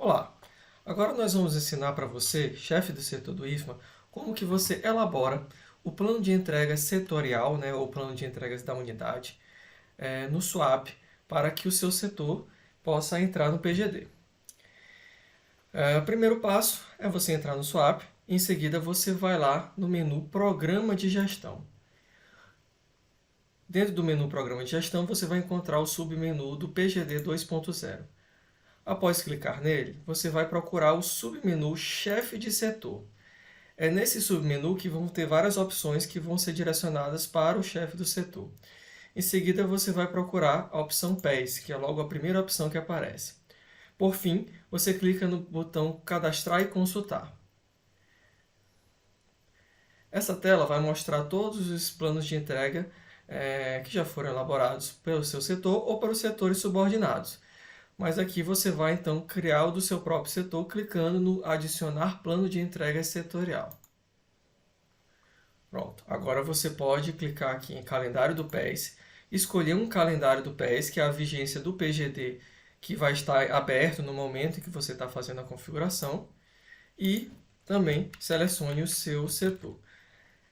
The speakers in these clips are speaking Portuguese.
Olá! Agora nós vamos ensinar para você, chefe do setor do IFMA, como que você elabora o plano de entregas setorial, né, ou plano de entregas da unidade, no SWAP, para que o seu setor possa entrar no PGD. O primeiro passo é você entrar no SWAP, em seguida você vai lá no menu Programa de Gestão. Dentro do menu Programa de Gestão, você vai encontrar o submenu do PGD 2.0. Após clicar nele, você vai procurar o submenu Chefe de Setor. É nesse submenu que vão ter várias opções que vão ser direcionadas para o chefe do setor. Em seguida, você vai procurar a opção PES, que é logo a primeira opção que aparece. Por fim, você clica no botão Cadastrar e Consultar. Essa tela vai mostrar todos os planos de entrega que já foram elaborados pelo seu setor ou para os setores subordinados. Mas aqui você vai então criar o do seu próprio setor clicando no adicionar plano de entrega setorial. Pronto, agora você pode clicar aqui em calendário do PES, escolher um calendário do PES, que é a vigência do PGD que vai estar aberto no momento em que você está fazendo a configuração, e também selecione o seu setor.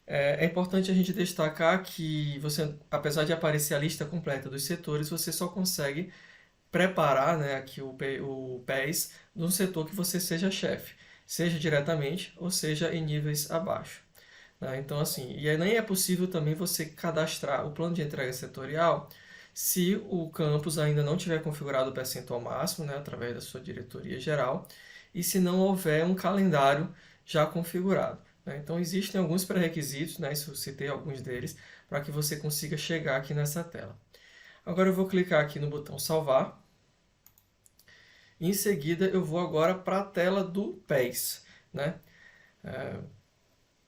É importante a gente destacar que você, apesar de aparecer a lista completa dos setores, você só consegue preparar, né, aqui o PES de um setor que você seja chefe, seja diretamente ou seja em níveis abaixo. Né? Então, assim, e aí nem é possível também você cadastrar o plano de entrega setorial se o campus ainda não tiver configurado o percentual máximo, né, através da sua diretoria geral, e se não houver um calendário já configurado. Né? Então, existem alguns pré-requisitos, né, isso eu citei alguns deles, para que você consiga chegar aqui nessa tela. Agora eu vou clicar aqui no botão salvar. Em seguida eu vou agora para a tela do PES. Né?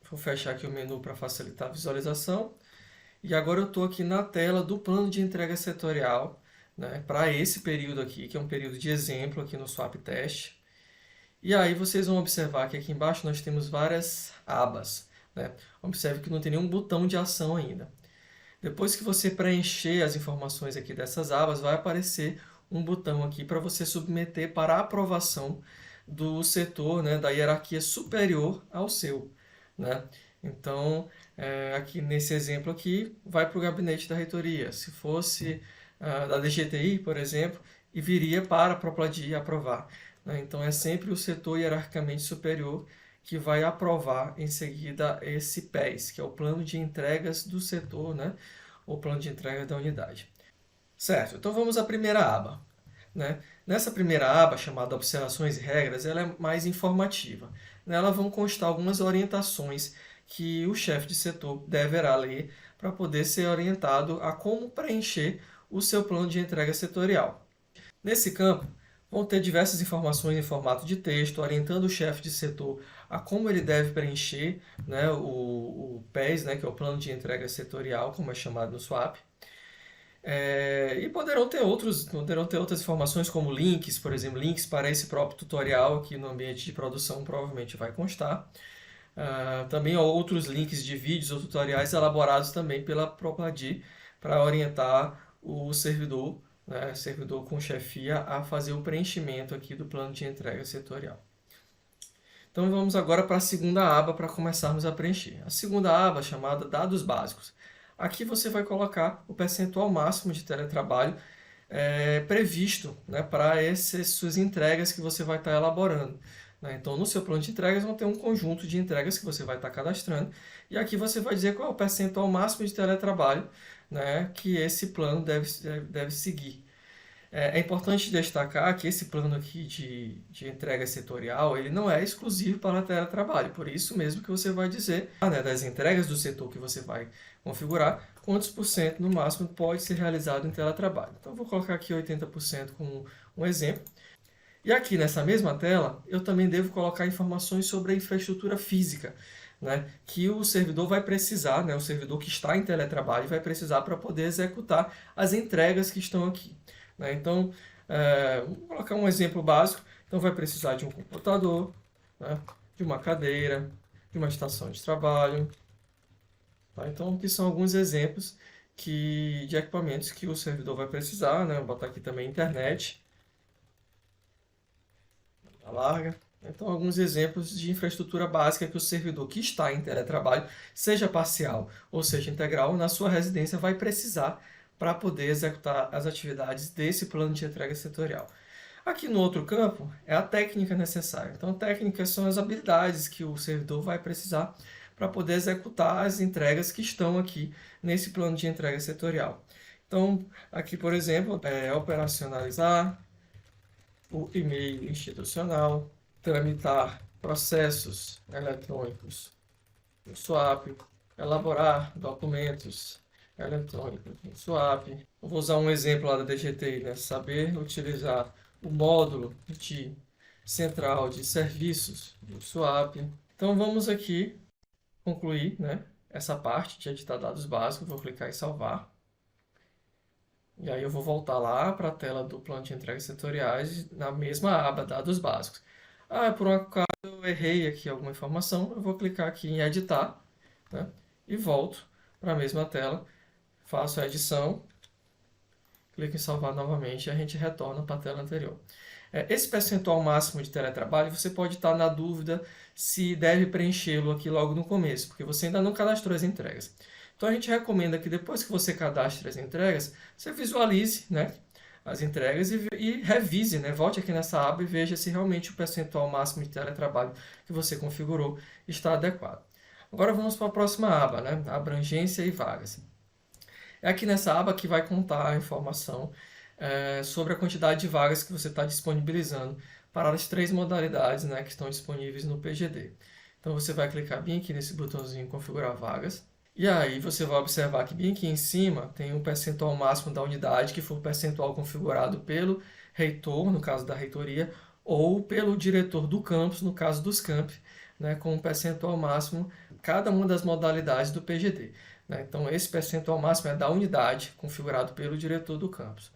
Vou fechar aqui o menu para facilitar a visualização. E agora eu estou aqui na tela do plano de entrega setorial, né, para esse período aqui, que é um período de exemplo aqui no Swap Test. E aí vocês vão observar que aqui embaixo nós temos várias abas. Né? Observe que não tem nenhum botão de ação ainda. Depois que você preencher as informações aqui dessas abas, vai aparecer um botão aqui para você submeter para aprovação do setor, né, da hierarquia superior ao seu. Né? Então, aqui nesse exemplo aqui, vai para o gabinete da reitoria. Se fosse da DGTI, por exemplo, e viria para a Propladir aprovar. Né? Então, é sempre o setor hierarquicamente superior que vai aprovar em seguida esse PES, que é o plano de entregas do setor, né? Ou plano de entrega da unidade. Certo, então vamos à primeira aba. Né? Nessa primeira aba, chamada Observações e Regras, ela é mais informativa. Nela vão constar algumas orientações que o chefe de setor deverá ler para poder ser orientado a como preencher o seu plano de entrega setorial. Nesse campo, vão ter diversas informações em formato de texto, orientando o chefe de setor a como ele deve preencher, né, o PES, né, que é o Plano de Entrega Setorial, como é chamado no SWAP. E poderão ter outras informações como links, por exemplo, links para esse próprio tutorial que no ambiente de produção provavelmente vai constar. Também outros links de vídeos ou tutoriais elaborados também pela Propladir para orientar o servidor, né, servidor com chefia, a fazer o preenchimento aqui do plano de entrega setorial. Então vamos agora para a segunda aba para começarmos a preencher. A segunda aba, chamada Dados Básicos. Aqui você vai colocar o percentual máximo de teletrabalho previsto, né, para essas suas entregas que você vai estar elaborando. Né? Então, no seu plano de entregas, vão ter um conjunto de entregas que você vai estar cadastrando. E aqui você vai dizer qual é o percentual máximo de teletrabalho, né, que esse plano deve seguir. É importante destacar que esse plano aqui de entrega setorial, ele não é exclusivo para teletrabalho. Por isso mesmo que você vai dizer, né, das entregas do setor que você vai configurar, quantos por cento no máximo pode ser realizado em teletrabalho. Então, vou colocar aqui 80% como um exemplo. E aqui nessa mesma tela, eu também devo colocar informações sobre a infraestrutura física, né, que o servidor vai precisar, né, o servidor que está em teletrabalho vai precisar para poder executar as entregas que estão aqui. Né? Então, vou colocar um exemplo básico. Então, vai precisar de um computador, né, de uma cadeira, de uma estação de trabalho. Tá? Então, aqui são alguns exemplos de equipamentos que o servidor vai precisar. Né? Vou botar aqui também internet. banda larga. Então, alguns exemplos de infraestrutura básica que o servidor que está em teletrabalho, seja parcial ou seja integral, na sua residência vai precisar para poder executar as atividades desse plano de entrega setorial. Aqui no outro campo é a técnica necessária. Então, técnicas são as habilidades que o servidor vai precisar para poder executar as entregas que estão aqui nesse plano de entrega setorial. Então, aqui, por exemplo, é operacionalizar o e-mail institucional, tramitar processos eletrônicos no SWAP, elaborar documentos eletrônicos no SWAP. Eu vou usar um exemplo lá da DGTI, né? Saber utilizar o módulo de central de serviços do SWAP. Então vamos aqui concluir, né, essa parte de editar dados básicos. Vou clicar em salvar. E aí eu vou voltar lá para a tela do plano de entregas setoriais na mesma aba dados básicos. Por um acaso eu errei aqui alguma informação, eu vou clicar aqui em editar, né, e volto para a mesma tela, faço a edição, clico em salvar novamente e a gente retorna para a tela anterior. Esse percentual máximo de teletrabalho, você pode estar na dúvida se deve preenchê-lo aqui logo no começo, porque você ainda não cadastrou as entregas. Então a gente recomenda que depois que você cadastre as entregas, você visualize, né, as entregas e revise, né, volte aqui nessa aba e veja se realmente o percentual máximo de teletrabalho que você configurou está adequado. Agora vamos para a próxima aba, né, abrangência e vagas. É aqui nessa aba que vai contar a informação sobre a quantidade de vagas que você está disponibilizando para as 3 modalidades, né, que estão disponíveis no PGD. Então você vai clicar bem aqui nesse botãozinho configurar vagas. E aí você vai observar que bem aqui em cima tem um percentual máximo da unidade, que for o percentual configurado pelo reitor, no caso da reitoria, ou pelo diretor do campus, no caso dos campi, né, com um percentual máximo cada uma das modalidades do PGD. Né? Então esse percentual máximo é da unidade, configurado pelo diretor do campus.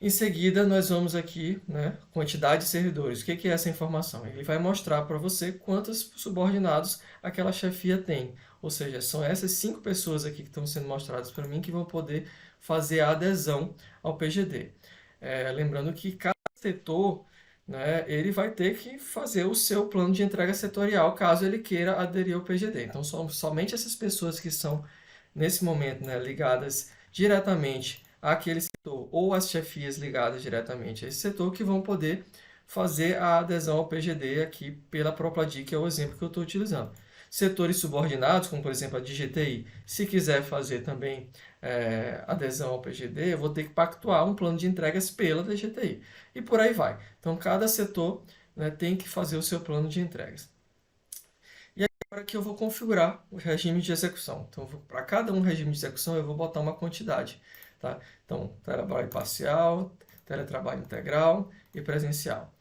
Em seguida, nós vamos aqui, né, quantidade de servidores. O que é essa informação? Ele vai mostrar para você quantos subordinados aquela chefia tem. Ou seja, são essas 5 pessoas aqui que estão sendo mostradas para mim que vão poder fazer a adesão ao PGD. Lembrando que cada setor, né, ele vai ter que fazer o seu plano de entrega setorial caso ele queira aderir ao PGD. Então, somente essas pessoas que são, nesse momento, né, ligadas diretamente àquele setor ou as chefias ligadas diretamente a esse setor que vão poder fazer a adesão ao PGD aqui pela Propladi, que é o exemplo que eu estou utilizando. Setores subordinados, como por exemplo a DGTI, se quiser fazer também adesão ao PGD, eu vou ter que pactuar um plano de entregas pela DGTI. E por aí vai. Então, cada setor, né, tem que fazer o seu plano de entregas. E agora que eu vou configurar o regime de execução. Então, para cada um regime de execução, eu vou botar uma quantidade. Tá? Então, teletrabalho parcial, teletrabalho integral e presencial.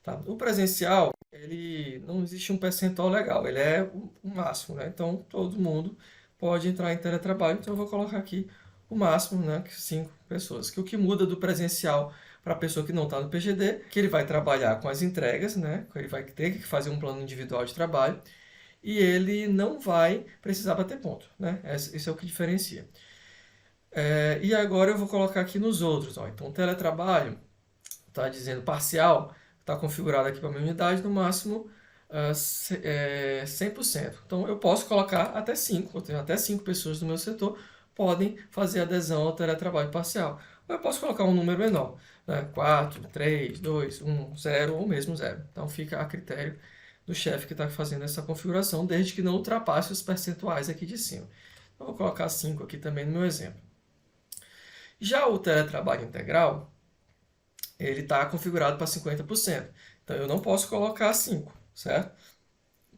Tá? O presencial, ele não existe um percentual legal, ele é o máximo, né? Então, todo mundo pode entrar em teletrabalho, então eu vou colocar aqui o máximo, né? 5 pessoas. Que o que muda do presencial para a pessoa que não está no PGD, que ele vai trabalhar com as entregas, né? Ele vai ter que fazer um plano individual de trabalho e ele não vai precisar bater ponto, né? Esse é o que diferencia. E agora eu vou colocar aqui nos outros. Ó. Então, teletrabalho, está dizendo parcial, está configurado aqui para a minha unidade, no máximo 100%. Então, eu posso colocar até 5, eu tenho até 5 pessoas no meu setor, podem fazer adesão ao teletrabalho parcial. Ou eu posso colocar um número menor, né? 4, 3, 2, 1, 0 ou mesmo 0. Então, fica a critério do chefe que está fazendo essa configuração, desde que não ultrapasse os percentuais aqui de cima. Então, eu vou colocar 5 aqui também no meu exemplo. Já o teletrabalho integral, ele está configurado para 50%. Então, eu não posso colocar 5, certo?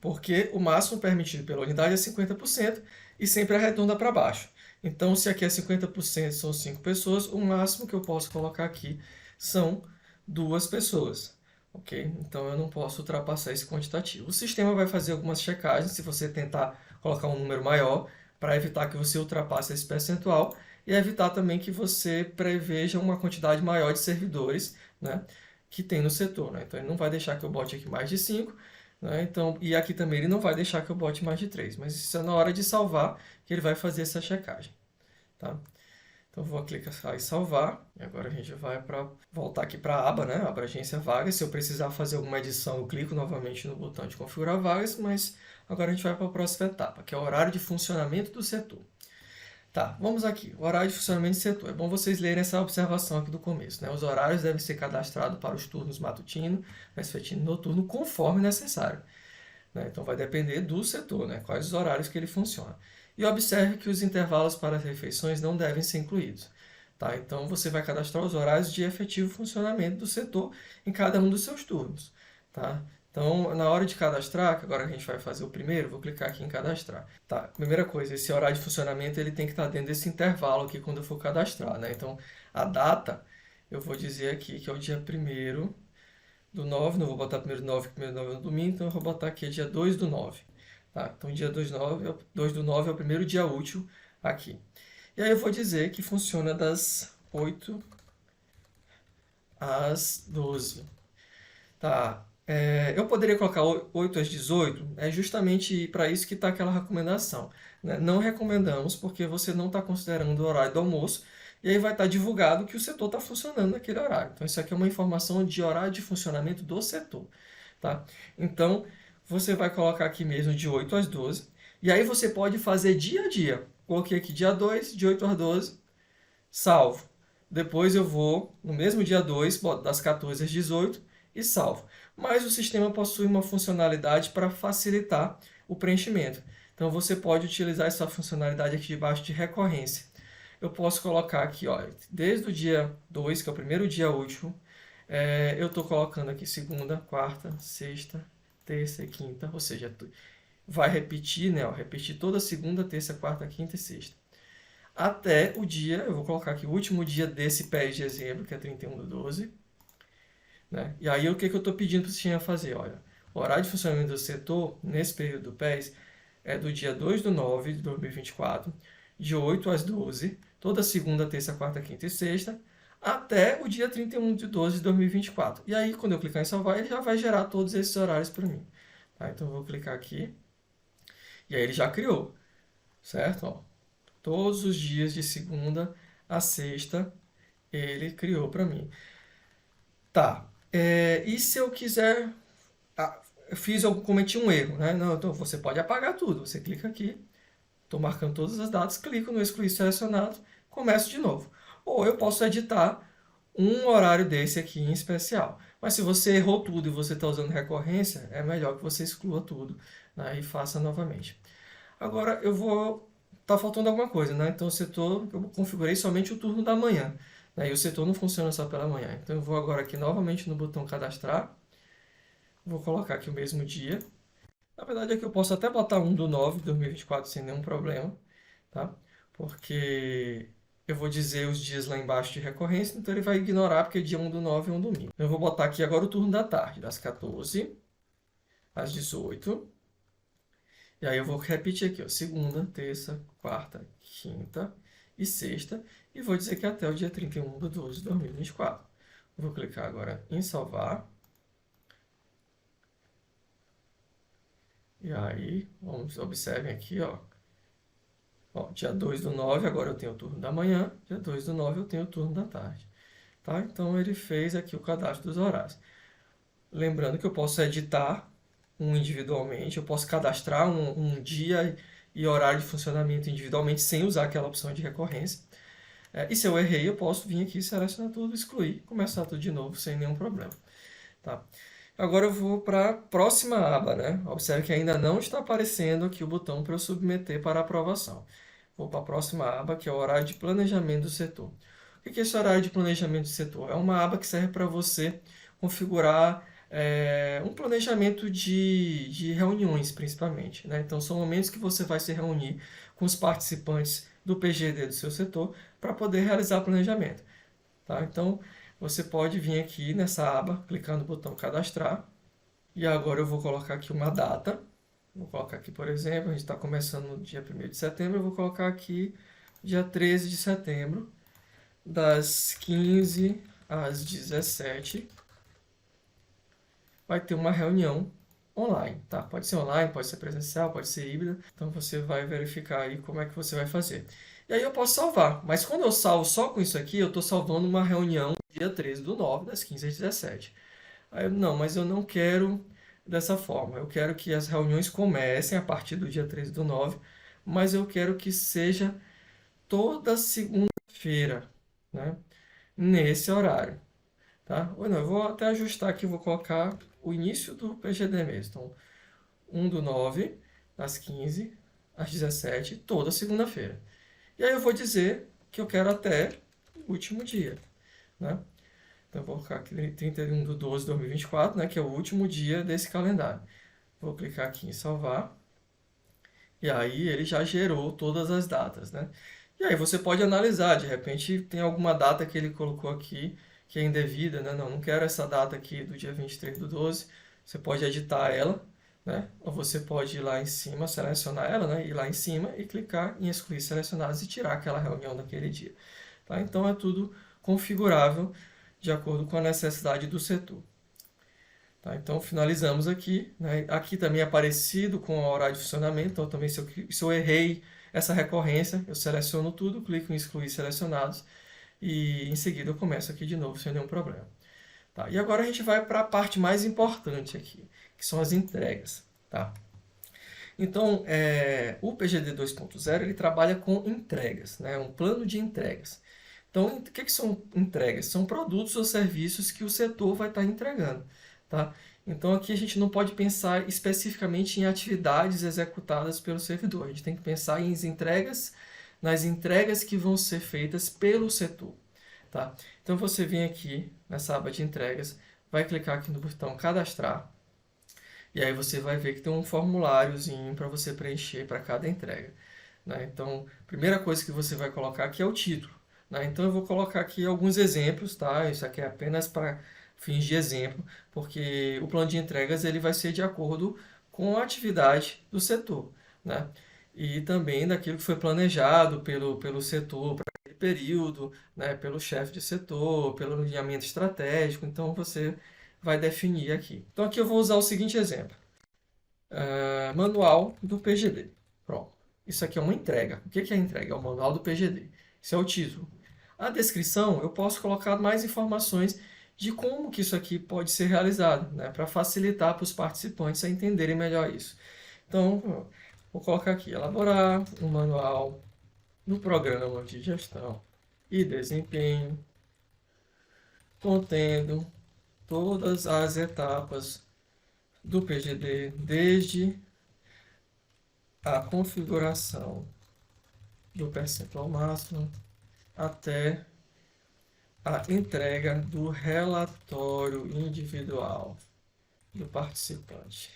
Porque o máximo permitido pela unidade é 50% e sempre arredonda para baixo. Então, se aqui é 50%, são 5 pessoas, o máximo que eu posso colocar aqui são 2 pessoas. Ok? Então, eu não posso ultrapassar esse quantitativo. O sistema vai fazer algumas checagens se você tentar colocar um número maior para evitar que você ultrapasse esse percentual e evitar também que você preveja uma quantidade maior de servidores, né, que tem no setor. Né? Então, ele não vai deixar que eu bote aqui mais de 5, né? Então, e aqui também ele não vai deixar que eu bote mais de 3, mas isso é na hora de salvar que ele vai fazer essa checagem. Tá? Então, Então, eu vou clicar em salvar. E agora a gente vai voltar aqui para a aba, né? Abrangência vagas. Se eu precisar fazer alguma edição, eu clico novamente no botão de configurar vagas, mas agora a gente vai para a próxima etapa, que é o horário de funcionamento do setor. Tá, vamos aqui. O horário de funcionamento do setor. É bom vocês lerem essa observação aqui do começo, né? Os horários devem ser cadastrados para os turnos matutino, vespertino e noturno, conforme necessário, né? Então, vai depender do setor, né? Quais os horários que ele funciona. E observe que os intervalos para as refeições não devem ser incluídos. Tá? Então, você vai cadastrar os horários de efetivo funcionamento do setor em cada um dos seus turnos. Tá? Então, na hora de cadastrar, que agora a gente vai fazer o primeiro, vou clicar aqui em cadastrar. Tá, primeira coisa, esse horário de funcionamento ele tem que estar dentro desse intervalo aqui quando eu for cadastrar, né? Então, a data, eu vou dizer aqui que é o dia 1º do 9, não vou botar 1º do 9, que 1º do 9 é no domingo, então eu vou botar aqui dia 2 do 9. Tá? Então, dia 2 do 9 é o primeiro dia útil aqui. E aí eu vou dizer que funciona das 8 às 12. Tá? Eu poderia colocar 8 às 18, é justamente para isso que está aquela recomendação, né? Não recomendamos porque você não está considerando o horário do almoço e aí vai estar divulgado que o setor está funcionando naquele horário. Então, isso aqui é uma informação de horário de funcionamento do setor. Tá? Então, você vai colocar aqui mesmo de 8 às 12 e aí você pode fazer dia a dia. Coloquei aqui dia 2, de 8 às 12, salvo. Depois eu vou, no mesmo dia 2, das 14 às 18 e salvo. Mas o sistema possui uma funcionalidade para facilitar o preenchimento. Então você pode utilizar essa funcionalidade aqui debaixo de recorrência. Eu posso colocar aqui, ó, desde o dia 2, que é o primeiro dia útil, eu estou colocando aqui segunda, quarta, sexta, terça e quinta, ou seja, vai repetir, né, ó, repetir toda segunda, terça, quarta, quinta e sexta. Até o dia, eu vou colocar aqui o último dia desse PES de dezembro, que é 31/12. Né? E aí o que eu estou pedindo para o sistema fazer? Olha, o horário de funcionamento do setor, nesse período do PES, é do dia 2 do 9 de 2024, de 8 às 12, toda segunda, terça, quarta, quinta e sexta, até o dia 31 de 12 de 2024. E aí, quando eu clicar em salvar, ele já vai gerar todos esses horários para mim. Tá? Então, eu vou clicar aqui, e aí ele já criou, certo? Ó, todos os dias de segunda a sexta, ele criou para mim. Tá, e se eu quiser, eu cometi um erro, né? Não, então você pode apagar tudo. Você clica aqui, estou marcando todas as datas, clico no excluir selecionado, começo de novo. Ou eu posso editar um horário desse aqui em especial. Mas se você errou tudo e você está usando recorrência, é melhor que você exclua tudo, né, e faça novamente. Agora eu vou... Tá faltando alguma coisa, né? Então o setor, eu configurei somente o turno da manhã, né? E o setor não funciona só pela manhã. Então eu vou agora aqui novamente no botão cadastrar. Vou colocar aqui o mesmo dia. Na verdade aqui eu posso até botar 1 do 9 de 2024 sem nenhum problema, tá? Porque eu vou dizer os dias lá embaixo de recorrência, então ele vai ignorar porque dia 1 do 9 é um domingo. Eu vou botar aqui agora o turno da tarde, das 14 às 18. E aí eu vou repetir aqui, ó, segunda, terça, quarta, quinta e sexta. E vou dizer que até o dia 31 de 12 de 2024. Vou clicar agora em salvar. E aí, observem aqui, ó. Ó, dia 2 do 9, agora eu tenho o turno da manhã. Dia 2 do 9 eu tenho o turno da tarde. Tá? Então ele fez aqui o cadastro dos horários. Lembrando que eu posso editar um individualmente, eu posso cadastrar um dia e horário de funcionamento individualmente sem usar aquela opção de recorrência. E se eu errei, eu posso vir aqui, selecionar tudo, excluir, começar tudo de novo sem nenhum problema. Tá? Agora eu vou para a próxima aba, né? Observe que ainda não está aparecendo aqui o botão para eu submeter para aprovação. Vou para a próxima aba, que é o horário de planejamento do setor. O que é esse horário de planejamento do setor? É uma aba que serve para você configurar um planejamento de reuniões, principalmente, né? Então, são momentos que você vai se reunir com os participantes do PGD do seu setor para poder realizar planejamento. Tá? Então, você pode vir aqui nessa aba, clicar no botão cadastrar. E agora eu vou colocar aqui uma data. Vou colocar aqui, por exemplo, a gente está começando no dia 1º de setembro. Eu vou colocar aqui dia 13 de setembro, das 15 às 17. Vai ter uma reunião online, tá? Pode ser online, pode ser presencial, pode ser híbrida. Então você vai verificar aí como é que você vai fazer. E aí eu posso salvar. Mas quando eu salvo só com isso aqui, eu estou salvando uma reunião dia 13/9, das 15 às 17. Aí eu, não, mas eu não quero dessa forma. Eu quero que as reuniões comecem a partir do dia 13/9, mas eu quero que seja toda segunda-feira, né? Nesse horário, tá? Ou não, eu vou até ajustar aqui, vou colocar o início do PGD mesmo. Então, 1/9, das 15 às 17, toda segunda-feira. E aí eu vou dizer que eu quero até o último dia, né? Então, eu vou colocar aqui 31/12/2024, né? Que é o último dia desse calendário. Vou clicar aqui em salvar. E aí ele já gerou todas as datas, né? E aí você pode analisar, de repente tem alguma data que ele colocou aqui que é indevida, né? Não, não quero essa data aqui do dia 23/12. Você pode editar ela, né? Ou você pode ir lá em cima, selecionar ela, né? Ir lá em cima e clicar em excluir selecionados e tirar aquela reunião daquele dia, tá? Então é tudo configurável de acordo com a necessidade do setor. Tá, então finalizamos aqui, né? Aqui também é parecido com o horário de funcionamento, então também se eu errei essa recorrência, eu seleciono tudo, clico em excluir selecionados e em seguida eu começo aqui de novo sem nenhum problema. Tá, e agora a gente vai para a parte mais importante aqui, que são as entregas. Tá? Então, o PGD 2.0 ele trabalha com entregas, né? Um plano de entregas. Então, o que são entregas? São produtos ou serviços que o setor vai estar entregando, tá? Então, aqui a gente não pode pensar especificamente em atividades executadas pelo servidor. A gente tem que pensar nas entregas que vão ser feitas pelo setor, tá? Então, você vem aqui nessa aba de entregas, vai clicar aqui no botão cadastrar, e aí você vai ver que tem um formuláriozinho para você preencher para cada entrega, né? Então, a primeira coisa que você vai colocar aqui é o título, né? Então, eu vou colocar aqui alguns exemplos, tá? Isso aqui é apenas para fins de exemplo, porque o plano de entregas ele vai ser de acordo com a atividade do setor, né? E também daquilo que foi planejado pelo setor para aquele período, né? Pelo chefe de setor, pelo alinhamento estratégico. Então, você vai definir aqui. Então, aqui eu vou usar o seguinte exemplo. Manual do PGD. Pronto. Isso aqui é uma entrega. O que é a entrega? É o manual do PGD. Isso é o título. A descrição, eu posso colocar mais informações de como que isso aqui pode ser realizado, né, para facilitar para os participantes a entenderem melhor isso. Então, vou colocar aqui, elaborar um manual do programa de gestão e desempenho, contendo todas as etapas do PGD, desde a configuração do percentual máximo até a entrega do relatório individual do participante.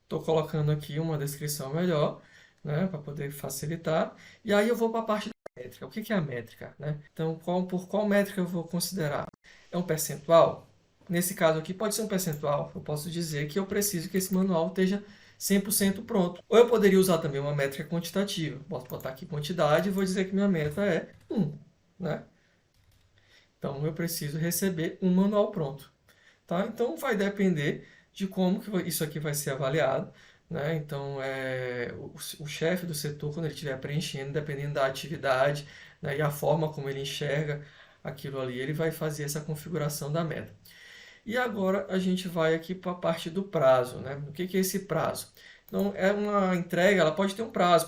Estou colocando aqui uma descrição melhor, né, para poder facilitar. E aí eu vou para a parte da métrica. O que é a métrica, né? Então, por qual métrica eu vou considerar? É um percentual? Nesse caso aqui, pode ser um percentual. Eu posso dizer que eu preciso que esse manual esteja 100% pronto. Ou eu poderia usar também uma métrica quantitativa. Posso botar aqui quantidade e vou dizer que minha meta é 1, né? Então, eu preciso receber um manual pronto. Tá? Então, vai depender de como que isso aqui vai ser avaliado. Né? Então, o chefe do setor, quando ele estiver preenchendo, dependendo da atividade, né, e a forma como ele enxerga aquilo ali, ele vai fazer essa configuração da meta. E agora a gente vai aqui para a parte do prazo. Né? O que é esse prazo? Então, é uma entrega, ela pode ter um prazo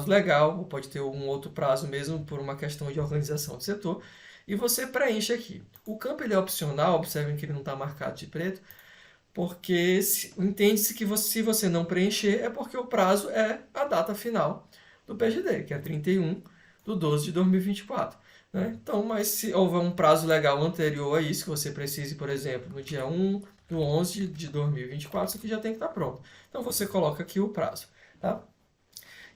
legal, ou pode ter um outro prazo mesmo por uma questão de organização do setor, e você preenche aqui. O campo ele é opcional, observem que ele não está marcado de preto, porque entende-se que se você não preencher é porque o prazo é a data final do PGD, que é 31/12/2024. Né? Então, mas se houver um prazo legal anterior a isso, que você precise, por exemplo, no dia 1/11/2024, isso aqui já tem que estar pronto. Então, você coloca aqui o prazo. Tá?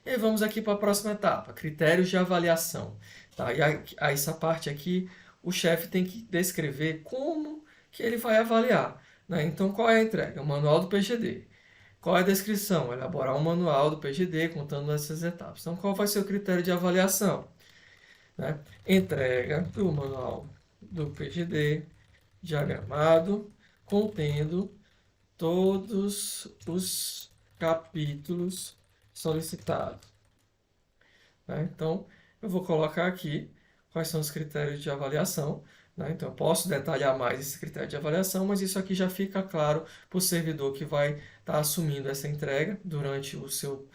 E aí vamos aqui para a próxima etapa, critérios de avaliação. Tá? E aí, essa parte aqui, o chefe tem que descrever como que ele vai avaliar. Né? Então, qual é a entrega? O manual do PGD. Qual é a descrição? Elaborar um manual do PGD contando essas etapas. Então, qual vai ser o critério de avaliação? Né? Entrega do manual do PGD, diagramado, contendo todos os capítulos solicitados. Né? Então, eu vou colocar aqui quais são os critérios de avaliação, né? Então, eu posso detalhar mais esse critério de avaliação, mas isso aqui já fica claro para o servidor que vai estar assumindo essa entrega durante o seu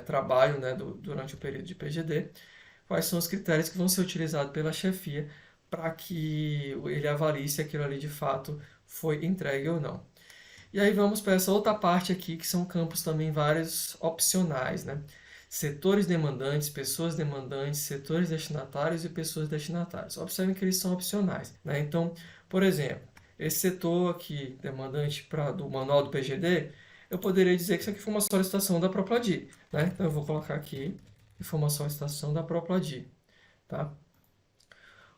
trabalho, né, durante o período de PGD, quais são os critérios que vão ser utilizados pela chefia para que ele avalie se aquilo ali de fato foi entregue ou não. E aí vamos para essa outra parte aqui, que são campos também vários opcionais, né? Setores demandantes, setores destinatários e pessoas destinatárias. Observem que eles são opcionais, né? Então, por exemplo, esse setor aqui, demandante do manual do PGD, eu poderia dizer que isso aqui foi uma solicitação da Propladi, né? Então, eu vou colocar aqui que foi uma solicitação da Propladi, tá?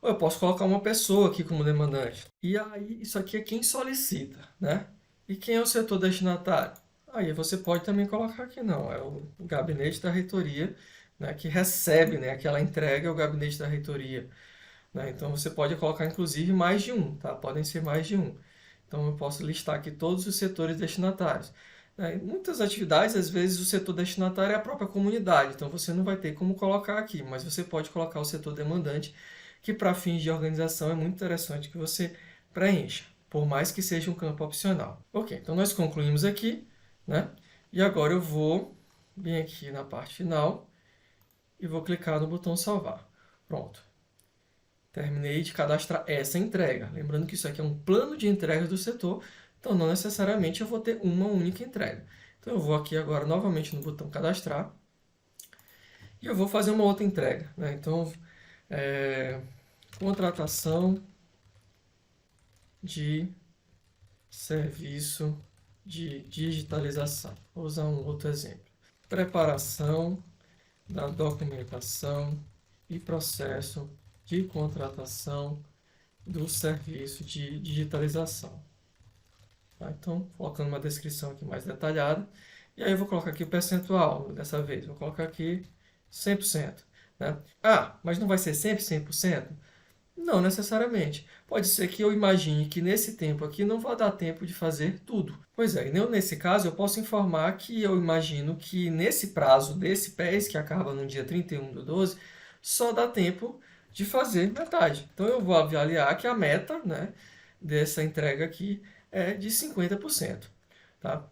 Ou eu posso colocar uma pessoa aqui como demandante. E aí, isso aqui é quem solicita, né? E quem é o setor destinatário? Aí você pode também colocar aqui, não, é o gabinete da reitoria, né, que recebe, né, aquela entrega, é o gabinete da reitoria, né? Então você pode colocar inclusive mais de um, tá? Podem ser mais de um. Então eu posso listar aqui todos os setores destinatários. Né? Em muitas atividades, às vezes o setor destinatário é a própria comunidade, então você não vai ter como colocar aqui, mas você pode colocar o setor demandante, que para fins de organização é muito interessante que você preencha, por mais que seja um campo opcional. Ok, então nós concluímos aqui, né? E agora eu vou vir aqui na parte final e vou clicar no botão salvar. Pronto. Terminei de cadastrar essa entrega. Lembrando que isso aqui é um plano de entregas do setor, então não necessariamente eu vou ter uma única entrega. Então eu vou aqui agora novamente no botão cadastrar e eu vou fazer uma outra entrega, né? Então, contratação de serviço de digitalização. Vou usar um outro exemplo. Preparação da documentação e processo de contratação do serviço de digitalização. Tá? Então, colocando uma descrição aqui mais detalhada. E aí eu vou colocar aqui o percentual dessa vez. Vou colocar aqui 100%. Né? Ah, mas não vai ser sempre 100%? Não necessariamente. Pode ser que eu imagine que nesse tempo aqui não vai dar tempo de fazer tudo. Pois é, e nesse caso eu posso informar que eu imagino que nesse prazo desse PES, que acaba no dia 31/12, só dá tempo de fazer metade. Então eu vou avaliar que a meta, né, dessa entrega aqui é de 50%. Tá?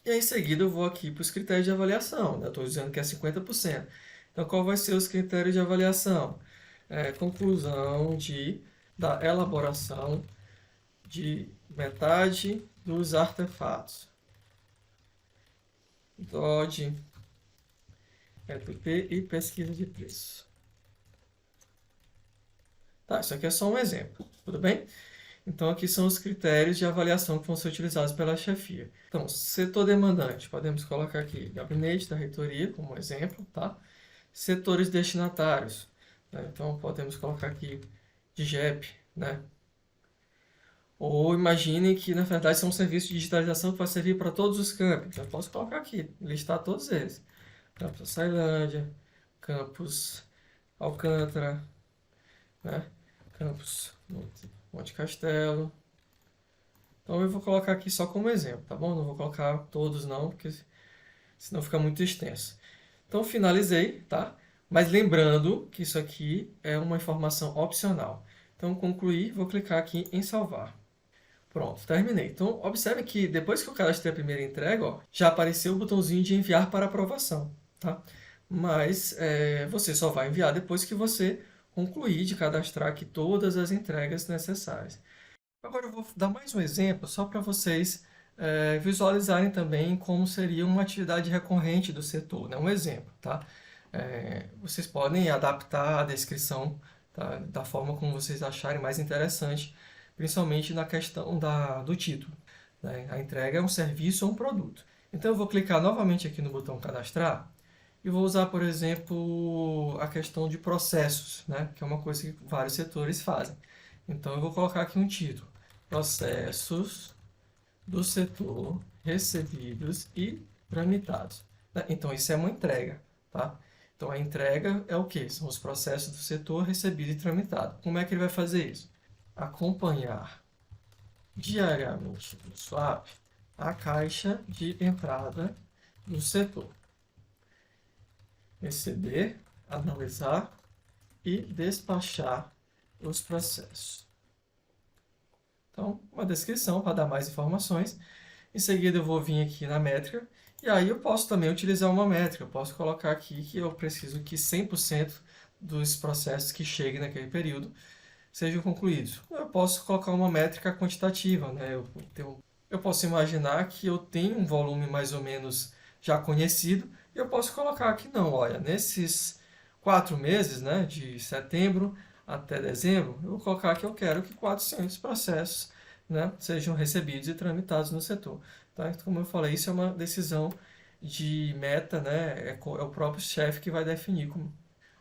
E aí, em seguida eu vou aqui para os critérios de avaliação. Né? Estou dizendo que é 50%. Então qual vai ser os critérios de avaliação? Conclusão da elaboração de metade dos artefatos. DOD, EPP e pesquisa de preço. Tá, isso aqui é só um exemplo, tudo bem? Então, aqui são os critérios de avaliação que vão ser utilizados pela chefia. Então, setor demandante, podemos colocar aqui gabinete da reitoria como exemplo, tá? Setores destinatários, né? Então, podemos colocar aqui DGEP, né? Ou imagine que, na verdade, são um serviço de digitalização que vai servir para todos os campos. Eu posso colocar aqui, listar todos eles. Campus Açailândia, Campus Alcântara, né? Campus Monte Castelo. Então eu vou colocar aqui só como exemplo, tá bom? Não vou colocar todos não, porque senão fica muito extenso. Então finalizei, tá? Mas lembrando que isso aqui é uma informação opcional. Então concluí, vou clicar aqui em salvar. Pronto, terminei. Então, observe que depois que eu cadastrei a primeira entrega, ó, já apareceu o botãozinho de enviar para aprovação, tá? Mas você só vai enviar depois que você concluir de cadastrar aqui todas as entregas necessárias. Agora eu vou dar mais um exemplo, só para vocês visualizarem também como seria uma atividade recorrente do setor, né? Um exemplo, tá? Vocês podem adaptar a descrição, tá? Da forma como vocês acharem mais interessante, principalmente na questão do título. Né? A entrega é um serviço ou um produto. Então eu vou clicar novamente aqui no botão cadastrar e vou usar, por exemplo, a questão de processos, né? Que é uma coisa que vários setores fazem. Então eu vou colocar aqui um título: processos do setor recebidos e tramitados. Né? Então isso é uma entrega, tá? Então a entrega é o quê? São os processos do setor recebido e tramitado. Como é que ele vai fazer isso? Acompanhar diariamente no SWAP a caixa de entrada do setor. Receber analisar e despachar os processos. Então, uma descrição para dar mais informações. Em seguida, eu vou vir aqui na métrica, e aí eu posso também utilizar uma métrica. Eu posso colocar aqui que eu preciso que 100% dos processos que cheguem naquele período sejam concluídos. Eu posso colocar uma métrica quantitativa, né? Eu posso imaginar que eu tenho um volume mais ou menos já conhecido, e eu posso colocar aqui, não, olha, nesses 4 meses, né, de setembro até dezembro, eu vou colocar que eu quero que 400 processos, né, sejam recebidos e tramitados no setor. Tá? Então, como eu falei, isso é uma decisão de meta, né, é o próprio chefe que vai definir.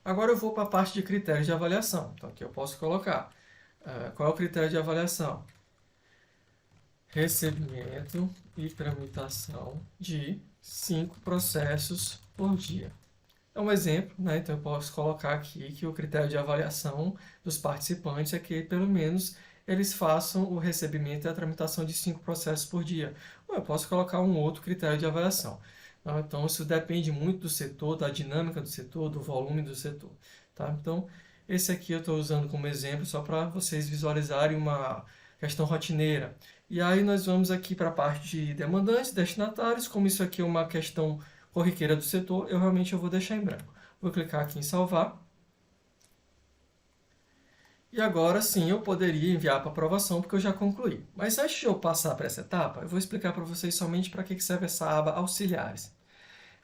Agora eu vou para a parte de critérios de avaliação. Então, aqui eu posso colocar qual é o critério de avaliação? Recebimento e tramitação de 5 processos por dia. É um exemplo, né? Então eu posso colocar aqui que o critério de avaliação dos participantes é que pelo menos eles façam o recebimento e a tramitação de 5 processos por dia. Ou eu posso colocar um outro critério de avaliação. Tá? Então isso depende muito do setor, da dinâmica do setor, do volume do setor. Tá? Então esse aqui eu estou usando como exemplo só para vocês visualizarem uma questão rotineira. E aí nós vamos aqui para a parte de demandantes, destinatários. Como isso aqui é uma questão corriqueira do setor, eu realmente vou deixar em branco. Vou clicar aqui em salvar. E agora sim eu poderia enviar para aprovação, porque eu já concluí. Mas antes de eu passar para essa etapa, eu vou explicar para vocês somente para que serve essa aba auxiliares.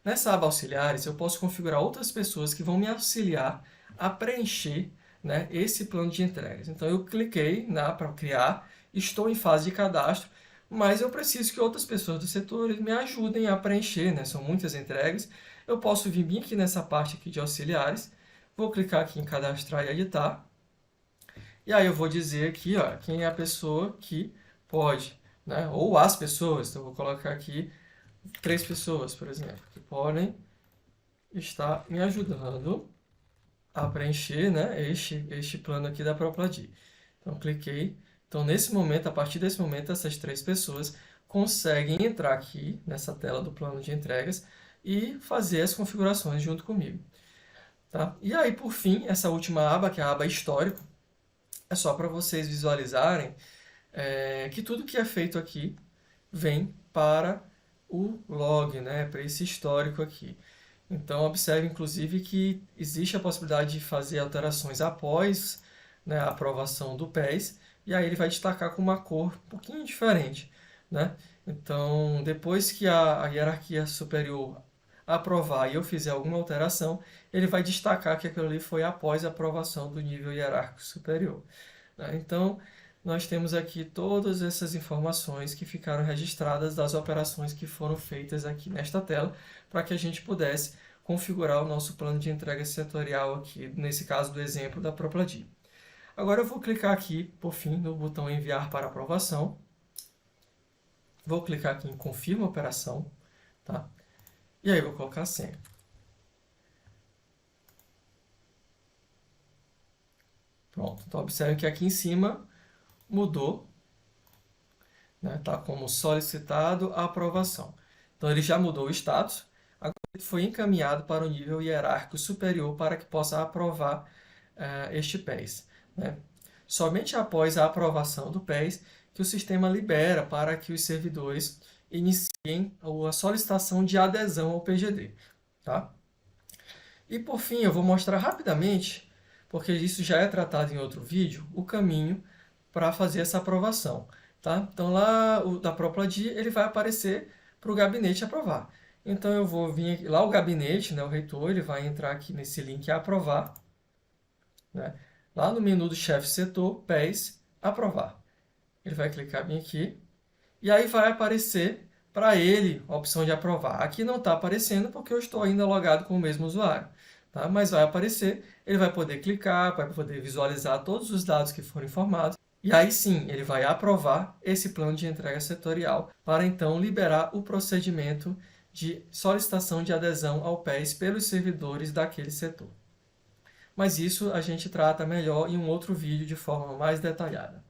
Nessa aba auxiliares, eu posso configurar outras pessoas que vão me auxiliar a preencher, né, esse plano de entregas. Então eu cliquei para criar, estou em fase de cadastro, mas eu preciso que outras pessoas do setor me ajudem a preencher, né? São muitas entregas. Eu posso vir bem aqui nessa parte aqui de auxiliares, vou clicar aqui em cadastrar e editar, e aí eu vou dizer aqui, ó, quem é a pessoa que pode, né? Ou as pessoas. Então eu vou colocar aqui 3 pessoas, por exemplo, que podem estar me ajudando a preencher, né, este plano aqui da Propladi. Então cliquei. Então nesse momento, a partir desse momento, essas 3 pessoas conseguem entrar aqui nessa tela do plano de entregas e fazer as configurações junto comigo. Tá? E aí, por fim, essa última aba, que é a aba histórico, é só para vocês visualizarem que tudo que é feito aqui vem para o log, né, para esse histórico aqui. Então, observe, inclusive, que existe a possibilidade de fazer alterações após, né, a aprovação do PES, e aí ele vai destacar com uma cor um pouquinho diferente. Né? Então, depois que a hierarquia superior aprovar e eu fizer alguma alteração, ele vai destacar que aquilo ali foi após a aprovação do nível hierárquico superior. Né? Então, nós temos aqui todas essas informações que ficaram registradas das operações que foram feitas aqui nesta tela, para que a gente pudesse configurar o nosso plano de entrega setorial aqui, nesse caso do exemplo da Propladi. Agora eu vou clicar aqui, por fim, no botão enviar para aprovação. Vou clicar aqui em confirma a operação, tá? E aí vou colocar a senha. Pronto, então observe que aqui em cima mudou, né? Tá como solicitado a aprovação. Então ele já mudou o status, agora ele foi encaminhado para o nível hierárquico superior para que possa aprovar este PES. Né? Somente após a aprovação do PES que o sistema libera para que os servidores iniciem a solicitação de adesão ao PGD. Tá? E por fim, eu vou mostrar rapidamente, porque isso já é tratado em outro vídeo, o caminho para fazer essa aprovação. Tá? Então lá da Propladi ele vai aparecer para o gabinete aprovar. Então eu vou vir aqui, lá o gabinete, né, o reitor, ele vai entrar aqui nesse link aprovar, né? Lá no menu do chefe setor, PES, aprovar. Ele vai clicar bem aqui e aí vai aparecer para ele a opção de aprovar. Aqui não está aparecendo porque eu estou ainda logado com o mesmo usuário. Tá? Mas vai aparecer, ele vai poder clicar, vai poder visualizar todos os dados que foram informados. E aí sim, ele vai aprovar esse plano de entrega setorial para então liberar o procedimento de solicitação de adesão ao PES pelos servidores daquele setor. Mas isso a gente trata melhor em um outro vídeo de forma mais detalhada.